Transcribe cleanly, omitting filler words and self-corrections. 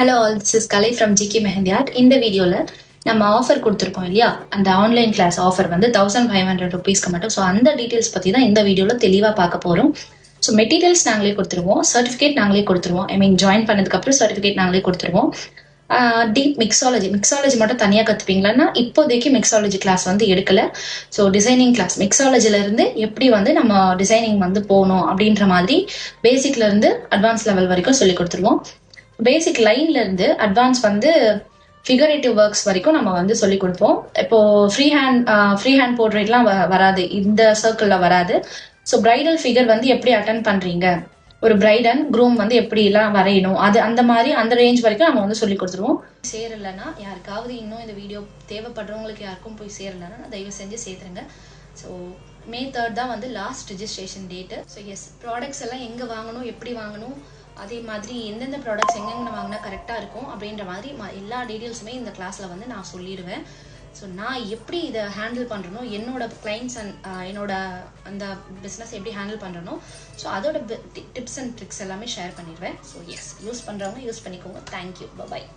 Hello all, this is Kalai from GK Mehendi Art. இந்த வீடியோல நம்ம ஆஃபர் கொடுத்துருக்கோம் இல்லையா, அந்த ஆன்லைன் கிளாஸ் ஆஃபர் வந்து 1500 rupees மட்டும். ஸோ அந்த டீட்டெயில்ஸ் பற்றி தான் இந்த வீடியோவில் தெளிவாக பார்க்க போகிறோம். ஸோ மெட்டீரியல்ஸ் நாங்களே கொடுத்துருவோம், சர்டிஃபிகேட் நாங்களே கொடுத்துருவோம். ஜாயின் பண்ணதுக்கப்புறம் சர்டிஃபிகேட் நாங்களே கொடுத்துருவோம். டீப் மிக்ஸாலஜி மட்டும் தனியாக கற்றுப்பீங்களான்னா இப்போதைக்கு மிக்ஸாலஜி கிளாஸ் வந்து எடுக்கலை. ஸோ டிசைனிங் கிளாஸ் மிக்ஸாலஜிலேருந்து எப்படி வந்து நம்ம டிசைனிங் வந்து போகணும் அப்படின்ற மாதிரி பேசிக்லேருந்து அட்வான்ஸ் லெவல் வரைக்கும் சொல்லி கொடுத்துருவோம். பேசிக் லைன்ல இருந்து அட்வான்ஸ் வந்து ஃபிகரேட்டிவ் ஒர்க்ஸ் வரைக்கும் நம்ம வந்து சொல்லி கொடுப்போம். இப்போ ஃப்ரீ ஹேண்ட் போர்ட்ரேட்லாம் வராது, இந்த சர்க்கிள்ல வராது. ஸோ பிரைடல் ஃபிகர் வந்து எப்படி அட்டன் பண்றீங்க, ஒரு பிரைட் அண்ட் க்ரூம் வந்து எப்படி எல்லாம் வரையணும், அது அந்த மாதிரி அந்த ரேஞ்ச் வரைக்கும் நம்ம வந்து சொல்லி கொடுத்துருவோம். சேரலைன்னா யாருக்காவது இன்னும் இந்த வீடியோ தேவைப்படுறவங்களுக்கு யாருக்கும் போய் சேரலைன்னா தயவு செஞ்சு சேர்த்துருங்க. ஸோ May 3 தான் வந்து last registration date. So yes, products எல்லாம் எங்கே வாங்கணும், எப்படி வாங்கணும், அதே மாதிரி எந்தெந்த ப்ராடக்ட்ஸ் எங்கெங்கே வாங்கினா கரெக்டாக இருக்கும் அப்படின்ற மாதிரி எல்லா டீட்டெயில்ஸுமே இந்த கிளாஸில் வந்து நான் சொல்லிடுவேன். ஸோ நான் எப்படி இதை ஹேண்டில் பண்ணுறனோ, என்னோட கிளைண்ட்ஸ் அண்ட் என்னோட அந்த பிஸ்னஸ் எப்படி ஹேண்டில் பண்ணுறனோ, ஸோ அதோட டிப்ஸ் அண்ட் ட்ரிக்ஸ் எல்லாமே ஷேர் பண்ணிடுவேன். ஸோ எஸ், யூஸ் பண்ணுறவங்க யூஸ் பண்ணிக்கோங்க. தேங்க்யூ, பாய்.